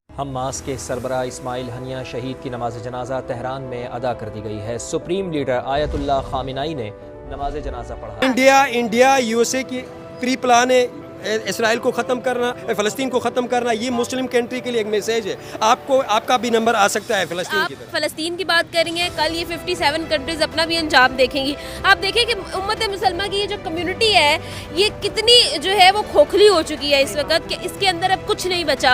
Hamas के सरबराह Ismail Haniyeh शहीद की नमाज जनाजा तेहरान में अदा कर दी गई है। सुप्रीम लीडर आयतुल्लाह खामिनाई ने नमाज जनाजा पढ़ा। इंडिया यूएसए की प्री प्लान है इसराइल को ख़त्म करना, फ़लस्तीन को ख़त्म करना। ये मुस्लिम कंट्री के लिए एक मैसेज है। आपका भी नंबर आ सकता है फ़लस्तीन की तरफ। फ़लस्तीन की बात करेंगे, कल ये 57 कंट्रीज़ अपना भी अंजाम देखेंगी। आप देखें कि उम्मत मुसलमान की ये जो कम्युनिटी है ये कितनी जो है वो खोखली हो चुकी है इस वक्त कि इसके अंदर अब कुछ नहीं बचा।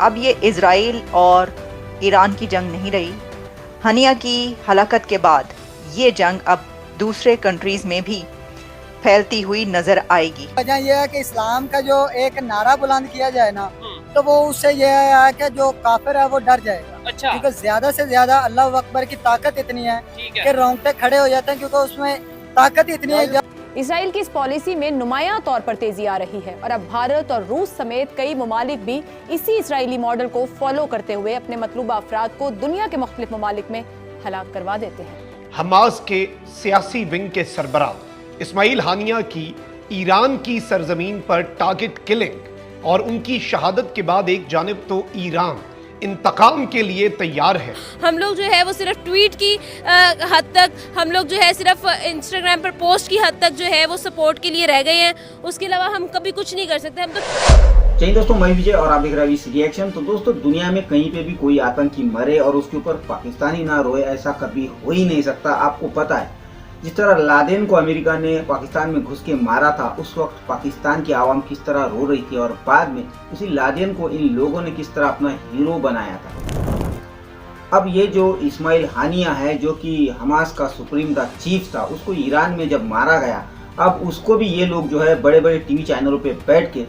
अब ये इजराइल और ईरान की जंग नहीं रही। हनिया की हलाकत के बाद ये जंग अब दूसरे कंट्रीज में भी फैलती हुई नजर आएगी। वजह यह है कि इस्लाम का जो एक नारा बुलंद किया जाए ना, तो वो उससे यह है कि जो काफिर है वो डर जाएगा। अच्छा। क्योंकि ज्यादा से ज्यादा अल्लाह अकबर की ताकत इतनी है कि रोंगटे खड़े हो जाते हैं, क्योंकि उसमें ताकत इतनी है। इसराइल की इस पॉलिसी में नुमायां तौर पर तेजी आ रही है और अब भारत और रूस समेत कई ममालिक भी इसी इसराइली मॉडल को फॉलो करते हुए अपने मतलूबा अफराद को दुनिया के मुख्तलिफ ममालिक में हलाक करवा देते हैं। हमास के सियासी विंग के सरबराह इस्माइल हानिया की ईरान की सरजमीन पर टारगेट किलिंग और उनकी शहादत के बाद एक जानिब तो ईरान इंतकाम के लिए तैयार है। हम लोग जो है वो सिर्फ ट्वीट की हद तक, हम लोग जो है सिर्फ इंस्टाग्राम पर पोस्ट की हद तक जो है वो सपोर्ट के लिए रह गए हैं। उसके अलावा हम कभी कुछ नहीं कर सकते। हम तो चलिए दोस्तों, मैं विजय और आप देख रहे हैं रिएक्शन। तो दोस्तों, दुनिया में कहीं पे भी कोई आतंकी मरे और उसके ऊपर पाकिस्तानी ना रोए, ऐसा कभी हो ही नहीं सकता। आपको पता है जिस तरह लादेन को अमेरिका ने पाकिस्तान में घुस के मारा था, उस वक्त पाकिस्तान की आवाम किस तरह रो रही थी और बाद में उसी लादेन को इन लोगों ने किस तरह अपना हीरो बनाया था। अब ये जो इस्माइल हानिया है, जो कि हमास का सुप्रीम द चीफ था, उसको ईरान में जब मारा गया, अब उसको भी ये लोग जो है बड़े बड़े टीवी चैनलों पे बैठ के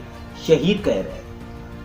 शहीद कह रहे हैं।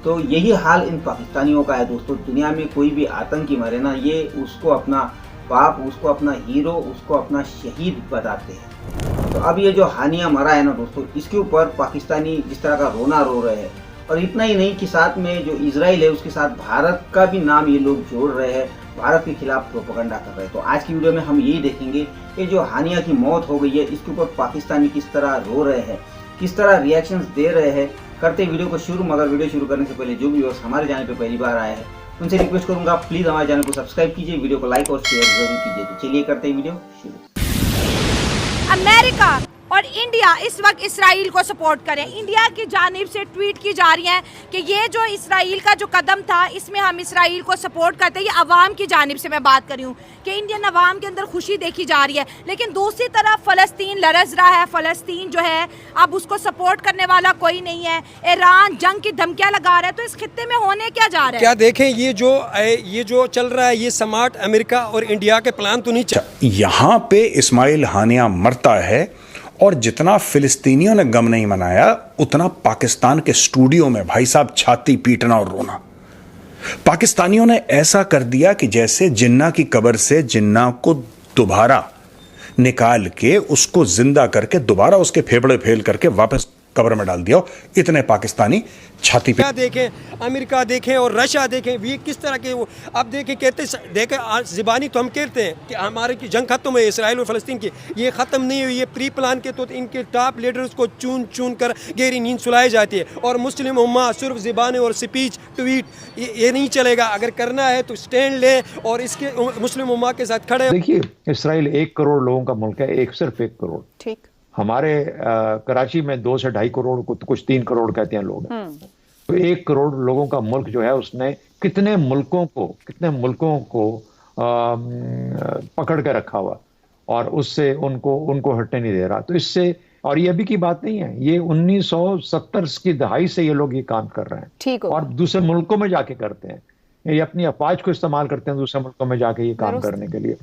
तो यही हाल इन पाकिस्तानियों का है दोस्तों। दुनिया में कोई भी आतंकी मरे ना, ये उसको अपना बाप, उसको अपना हीरो, उसको अपना शहीद बताते हैं। तो अब ये जो हानिया मरा है ना दोस्तों, इसके ऊपर पाकिस्तानी जिस तरह का रोना रो रहे हैं। और इतना ही नहीं कि साथ में जो इजराइल है उसके साथ भारत का भी नाम ये लोग जोड़ रहे हैं, भारत के खिलाफ प्रोपेगेंडा कर रहे हैं। तो आज की वीडियो में हम यही देखेंगे कि जो हानिया की मौत हो गई है, इसके ऊपर पाकिस्तानी किस तरह रो रहे हैं, किस तरह रिएक्शंस दे रहे हैं। करते वीडियो को शुरू, मगर वीडियो शुरू करने से पहले जो व्यूअर्स हमारे चैनल पे पहली बार आए हैं उनसे रिक्वेस्ट करूंगा, प्लीज हमारे चैनल को सब्सक्राइब कीजिए, वीडियो को लाइक और शेयर जरूर कीजिए। तो चलिए करते हैं वीडियो शुरू। अमेरिका और इंडिया इस वक्त इसराइल को सपोर्ट करें। इंडिया की जानिब से ट्वीट की जा रही है कि ये जो इसराइल का जो कदम था, इसमें हम इसराइल को सपोर्ट करते हैं। ये अवाम की जानिब से मैं बात कर रही हूँ कि इंडियन अवाम के अंदर खुशी देखी जा रही है। लेकिन दूसरी तरफ फ़लस्तीन लरज़ रहा है। फ़लस्तीन जो है अब उसको सपोर्ट करने वाला कोई नहीं है। ईरान जंग की धमकियाँ लगा रहा है। तो इस खित्ते में होने क्या जा रहा है? क्या देखें, ये जो चल रहा है, ये स्मार्ट अमेरिका और इंडिया के प्लान तो नहीं चल। यहाँ पे इस्माइल हानिया मरता है और जितना फिलिस्तीनियों ने गम नहीं मनाया, उतना पाकिस्तान के स्टूडियो में भाई साहब छाती पीटना और रोना। पाकिस्तानियों ने ऐसा कर दिया कि जैसे जिन्ना की कब्र से जिन्ना को दोबारा निकाल के उसको जिंदा करके दोबारा उसके फेफड़े फेल करके वापस कब्र में डाल दिया। इतने पाकिस्तानी छाती पे। देखें, अमेरिका देखें और रशिया देखें, ये किस तरह के वो अब देखें ज़बानी तो हम कहते हैं कि हमारे की जंग खत्म हुई इसराइल और फ़लस्तीन की, ये ख़त्म नहीं हुई। ये प्री प्लान के तो इनके टॉप लीडर्स को चुन चुन कर गहरी नींद सुलाई जाती है। और मुस्लिम उम्मा सिर्फ ज़बानी और स्पीच ट्वीट ये नहीं चलेगा। अगर करना है तो स्टैंड ले और इसके मुस्लिम उम्मा के साथ खड़े। देखिए, इसराइल 1 करोड़ लोगों का मुल्क है, सिर्फ 1 करोड़। ठीक। हमारे कराची में 2 से 2.5 करोड़ को कुछ 3 करोड़ कहते हैं लोग। तो 1 करोड़ लोगों का मुल्क जो है, उसने कितने मुल्कों को पकड़ के रखा हुआ और उससे उनको हटने नहीं दे रहा। तो इससे, और ये अभी की बात नहीं है, ये 1970 की दहाई से ये लोग ये काम कर रहे हैं। ठीक हो। और दूसरे मुल्कों में जाके करते हैं, ये अपनी अफवाज को इस्तेमाल करते हैं दूसरे मुल्कों में जाके ये काम करने के लिए।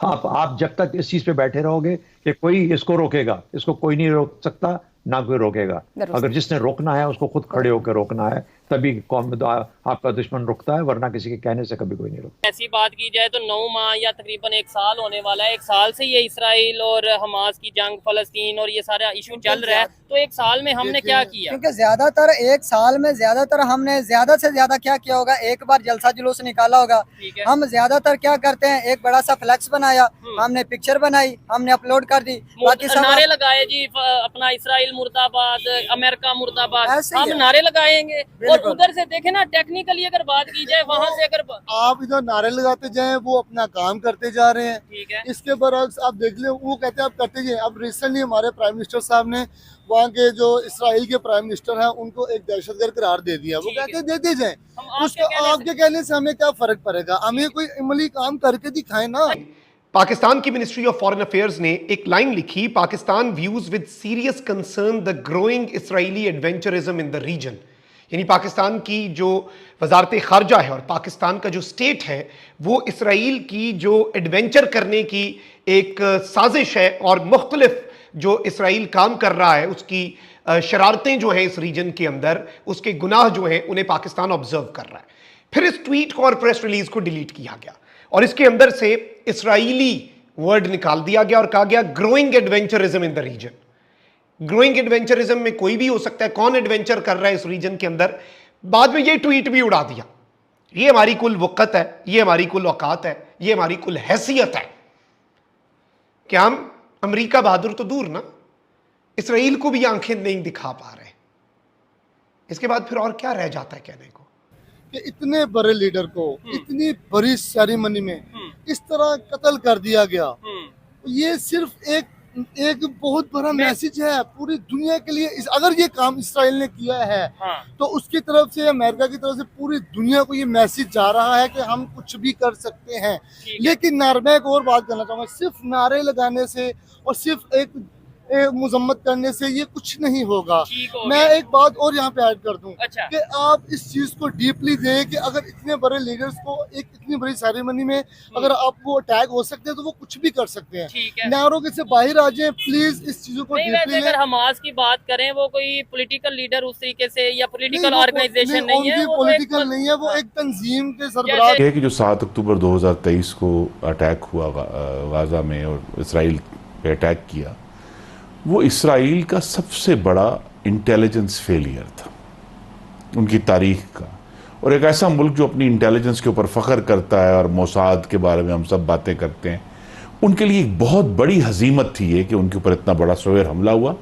हाँ, आप जब तक इस चीज पे बैठे रहोगे कि कोई इसको रोकेगा, इसको कोई नहीं रोक सकता, ना कोई रोकेगा। अगर जिसने रोकना है उसको खुद खड़े होकर रोकना है, तभी कौम में आपका दुश्मन रुकता है, वरना किसी के कहने से कभी कोई नहीं रुकता। ऐसी बात की जाए तो 9 माह या तकरीबन 1 साल होने वाला है। 1 साल से ये इसराइल और हमास की जंग, फलस्तीन और ये सारा इशू चल रहा है। तो 1 साल में हमने क्या किया? क्योंकि ज्यादातर 1 साल में ज्यादातर हमने ज्यादा से ज्यादा क्या किया होगा, एक बार जलसा जुलूस निकाला होगा। हम ज्यादातर क्या करते हैं, एक बड़ा सा फ्लैक्स बनाया, हमने पिक्चर बनाई, हमने अपलोड कर दी, बाकी सब नारे लगाए जी, अपना इसराइल मुर्दाबाद, अमेरिका मुर्दाबाद, हम नारे लगाएंगे। और उधर से देखे ना, टेक्निकली अगर बात की जाए, वहाँ से अगर आप इधर नारे लगाते जाएं, वो अपना काम करते जा रहे हैं। ठीक है। इसके बरक्स आप देख ले, वो कहते हैं आप करते जाएं। अब रिसेंटली हमारे प्राइम मिनिस्टर साहब ने वहाँ के जो इसराइल के प्राइम मिनिस्टर हैं उनको एक दहशतगर्द करार दे दिया। वो कहते देते जाएं, उसको आपके कहने से हमें क्या फर्क पड़ेगा, हमें कोई अमली काम करके दिखाए ना। पाकिस्तान की मिनिस्ट्री ऑफ फॉरेन अफेयर्स ने एक लाइन लिखी, Pakistan views with serious concern the growing Israeli adventurism in the region. यानी पाकिस्तान की जो वजारत खारजा है और पाकिस्तान का जो स्टेट है, वो इसराइल की जो एडवेंचर करने की एक साजिश है और मुख्तलिफ जो इसराइल काम कर रहा है, उसकी शरारतें जो हैं इस रीजन के अंदर, उसके गुनाह जो हैं, उन्हें पाकिस्तान ऑब्जर्व कर रहा है। फिर इस ट्वीट को और प्रेस रिलीज को डिलीट किया गया और इसके अंदर से इसराइली वर्ड निकाल दिया गया और कहा गया growing adventurism in the region. Growing adventurism में कोई भी हो सकता है, कौन एडवेंचर कर रहा है इस रीजन के अंदर। बाद में ये ट्वीट भी उड़ा दिया, ये हमारी कुल वक़्त है, ये हमारी कुल औकात है, ये हमारी कुल हैसियत है कि हम अमेरिका बहादुर तो दूर ना, इसराइल को भी आंखें नहीं दिखा पा रहे। इसके बाद फिर और क्या रह जाता है कहने को कि इतने बड़े लीडर को इतनी बड़ी सेरेमनी में इस तरह कत्ल कर दिया गया। ये सिर्फ एक बहुत बड़ा मैसेज है पूरी दुनिया के लिए। अगर ये काम इसराइल ने किया है तो उसकी तरफ से, अमेरिका की तरफ से पूरी दुनिया को ये मैसेज जा रहा है कि हम कुछ भी कर सकते हैं। लेकिन मैं एक और बात करना चाहूँगा, सिर्फ नारे लगाने से और सिर्फ एक मुजम्मत करने से ये कुछ नहीं होगा। मैं एक बात और यहाँ पे ऐड कर दूं कि आप इस चीज को डीपली दें कि अगर इतने बड़े लीडर्स को एक इतनी बड़ी सेरेमनी में अगर आपको अटैक हो सकते हैं तो वो कुछ भी कर सकते हैं। नारों से बाहर आ जाए प्लीज, इस चीजों को डीपली। अगर हमास की बात करें, वो कोई पॉलिटिकल लीडर उस तरीके से या पॉलिटिकल ऑर्गेनाइजेशन नहीं है, पॉलिटिकल नहीं है, वो एक तंजीम के सरबराह है कि जो 7 अक्टूबर 2023 को अटैक हुआ गाजा में और इसराइल पे अटैक किया, वो इसराइल का सबसे बड़ा इंटेलिजेंस फेलियर था उनकी तारीख का। और एक ऐसा मुल्क जो अपनी इंटेलिजेंस के ऊपर फ़ख्र करता है और मोसाद के बारे में हम सब बातें करते हैं, उनके लिए एक बहुत बड़ी हजीमत थी ये कि उनके ऊपर इतना बड़ा सवेर हमला हुआ।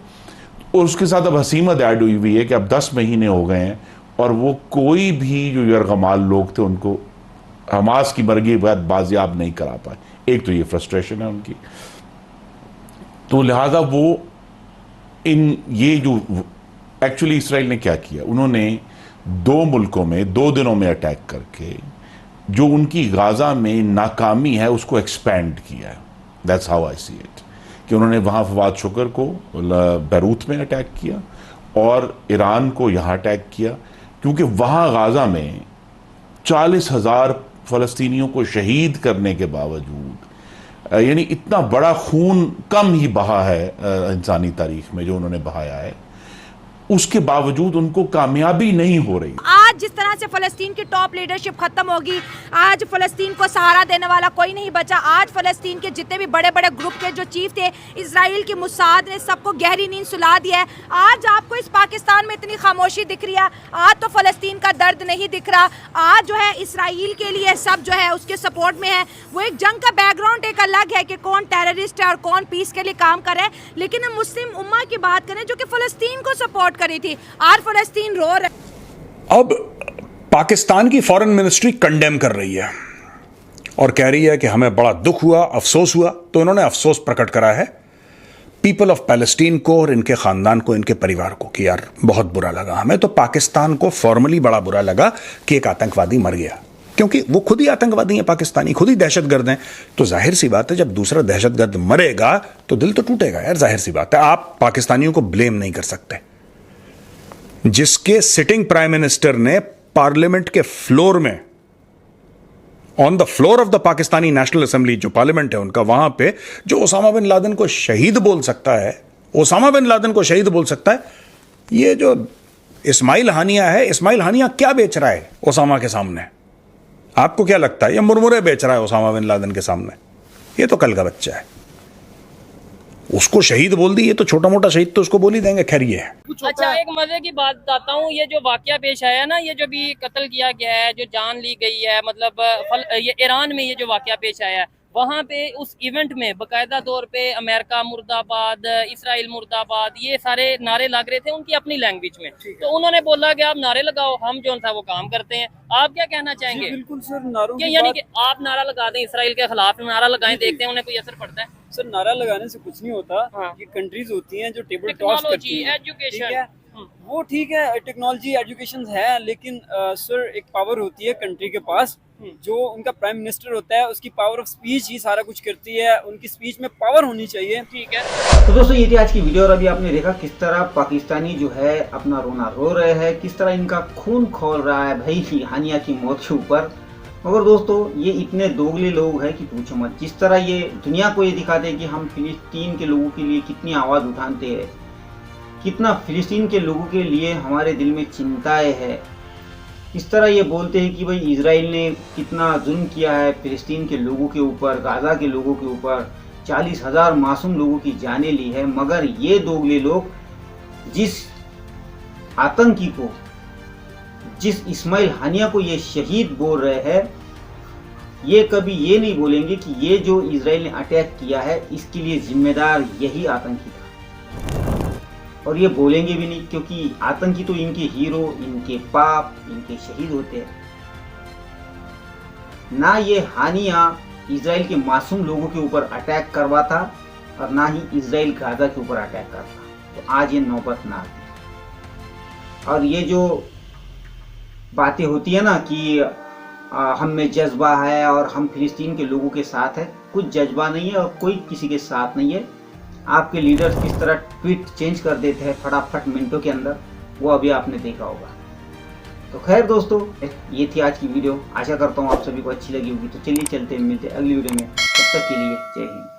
और उसके साथ अब हसीमत ऐड हुई हुई है कि अब 10 महीने हो गए हैं और वो कोई भी जो यरगमाल लोग थे उनको हमास की मर्गी के बाद बाजियाब नहीं करा पाए। एक तो ये फ्रस्ट्रेशन है उनकी, तो लिहाजा वो ये जो एक्चुअली इसराइल ने क्या किया, उन्होंने 2 मुल्कों में 2 दिनों में अटैक करके जो उनकी गाजा में नाकामी है उसको एक्सपैंड किया है। That's how I see it, कि उन्होंने वहाँ फवाद शुक्र को बैरूत में अटैक किया और ईरान को यहाँ अटैक किया, क्योंकि वहाँ गाजा में 40,000 फ़लस्तीनियों को शहीद करने के बावजूद, यानी इतना बड़ा खून कम ही बहा है इंसानी तारीख में जो उन्होंने बहाया है, उसके बावजूद उनको कामयाबी नहीं हो रही। आज जिस तरह से फलस्तीन की टॉप लीडरशिप खत्म होगी, आज फलस्तीन को सहारा देने वाला कोई नहीं बचा। आज फलस्तीन के जितने भी बड़े बड़े ग्रुप के जो चीफ थे, इजराइल की मुसाद ने सबको गहरी नींद सुला दिया है। आज आपको इस पाकिस्तान में इतनी खामोशी दिख रही है, आज तो फलस्तीन का दर्द नहीं दिख रहा। आज जो है इसराइल के लिए सब जो है उसके सपोर्ट में है। वो एक जंग का बैकग्राउंड एक अलग है कि कौन टेररिस्ट है और कौन पीस के लिए काम कर रहा है, लेकिन हम मुस्लिम उम्मा की बात करें जो कि फलस्तीन को सपोर्ट करी थी, आज फलस्तीन रो रहा है। अब पाकिस्तान की फॉरेन मिनिस्ट्री कंडेम कर रही है और कह रही है कि हमें बड़ा दुख हुआ, अफसोस हुआ। तो इन्होंने अफसोस प्रकट करा है पीपल ऑफ पैलेस्टीन को और इनके खानदान को, इनके परिवार को, कि यार बहुत बुरा लगा हमें। तो पाकिस्तान को फॉर्मली बड़ा बुरा लगा कि एक आतंकवादी मर गया, क्योंकि वो खुद ही आतंकवादी हैं, पाकिस्तानी खुद ही दहशतगर्द हैं। तो जाहिर सी बात है जब दूसरा दहशतगर्द मरेगा तो दिल तो टूटेगा यार, जाहिर सी बात है। आप पाकिस्तानियों को ब्लेम नहीं कर सकते। जिसके सिटिंग प्राइम मिनिस्टर ने पार्लियामेंट के फ्लोर में, on the floor of the Pakistani national assembly, जो पार्लियामेंट है उनका, वहां पे जो ओसामा बिन लादेन को शहीद बोल सकता है, ओसामा बिन लादेन को शहीद बोल सकता है, ये जो इस्माइल हानिया है। इस्माइल हानिया क्या बेच रहा है ओसामा के सामने? आपको क्या लगता है? ये मुरमुरे बेच रहा है ओसामा बिन लादेन के सामने? ये तो कल का बच्चा है। उसको शहीद बोल दी, ये तो छोटा मोटा शहीद तो उसको बोल ही देंगे। खैर ये है। अच्छा, एक मजे की बात बताता हूँ। ये जो वाकया पेश आया ना, ये जो भी कत्ल किया गया है, जो जान ली गई है, मतलब ये ईरान में ये जो वाकया पेश आया है, वहाँ पे उस इवेंट में बाकायदा तौर पे अमेरिका मुर्दाबाद, इसराइल मुर्दाबाद, ये सारे नारे लग रहे थे उनकी अपनी लैंग्वेज में। तो उन्होंने बोला कि आप नारे लगाओ, हम जो था वो काम करते हैं। आप क्या कहना चाहेंगे? बिल्कुल सर, नारों की यानी कि आप नारा लगा दें, इसराइल के खिलाफ नारा लगाएं, देखते हैं उन्हें कोई असर पड़ता है? सर, नारा लगाने से कुछ नहीं होता। हाँ। ये कंट्रीज होती हैं जो टेबल टॉस करती हैं, एजुकेशन, वो ठीक है, टेक्नोलॉजी एजुकेशन है, लेकिन सर एक पावर होती है कंट्री के पास, जो उनका प्राइम मिनिस्टर होता है, उसकी पावर ऑफ स्पीच ही सारा कुछ करती है। उनकी स्पीच में पावर होनी चाहिए। ठीक है। तो दोस्तों, ये थी आज की वीडियो और अभी आपने देखा किस तरह पाकिस्तानी जो है अपना रोना रो रहे हैं, किस तरह इनका खून खौल रहा है भाई हानिया की मौत के ऊपर। मगर दोस्तों, ये इतने दोगले लोग हैं कि पूछो मत। जिस तरह ये दुनिया को ये दिखाते हैं कि हम फिलिस्तीन के लोगों के लिए कितनी आवाज़ उठाते हैं, कितना फिलिस्तीन के लोगों के लिए हमारे दिल में चिंताएं है, इस तरह ये बोलते हैं कि भाई इजराइल ने कितना जुल्म किया है फिलिस्तीन के लोगों के ऊपर, गाजा के लोगों के ऊपर, 40,000 मासूम लोगों की जानें ली है। मगर ये दोगले लोग जिस आतंकी को, जिस इस्माइल हानिया को ये शहीद बोल रहे हैं, ये कभी ये नहीं बोलेंगे कि ये जो इजराइल ने अटैक किया है इसके लिए जिम्मेदार यही आतंकी था, और ये बोलेंगे भी नहीं, क्योंकि आतंकी तो इनके हीरो, इनके पाप, इनके शहीद होते हैं। ना ये हानिया इजराइल के मासूम लोगों के ऊपर अटैक करवाता और ना ही इजराइल गाजा के ऊपर अटैक करता, तो आज ये नौबत ना आती। और ये जो बातें होती है ना कि हम में जज्बा है और हम फिलिस्तीन के लोगों के साथ है, कुछ जज्बा नहीं है और कोई किसी के साथ नहीं है। आपके लीडर्स किस तरह ट्वीट चेंज कर देते हैं फटाफट मिनटों के अंदर, वो अभी आपने देखा होगा। तो खैर दोस्तों, ये थी आज की वीडियो। आशा करता हूँ आप सभी को अच्छी लगी होगी। तो चलिए चलते मिलते अगली वीडियो में, तब तक के लिए जय हिंद।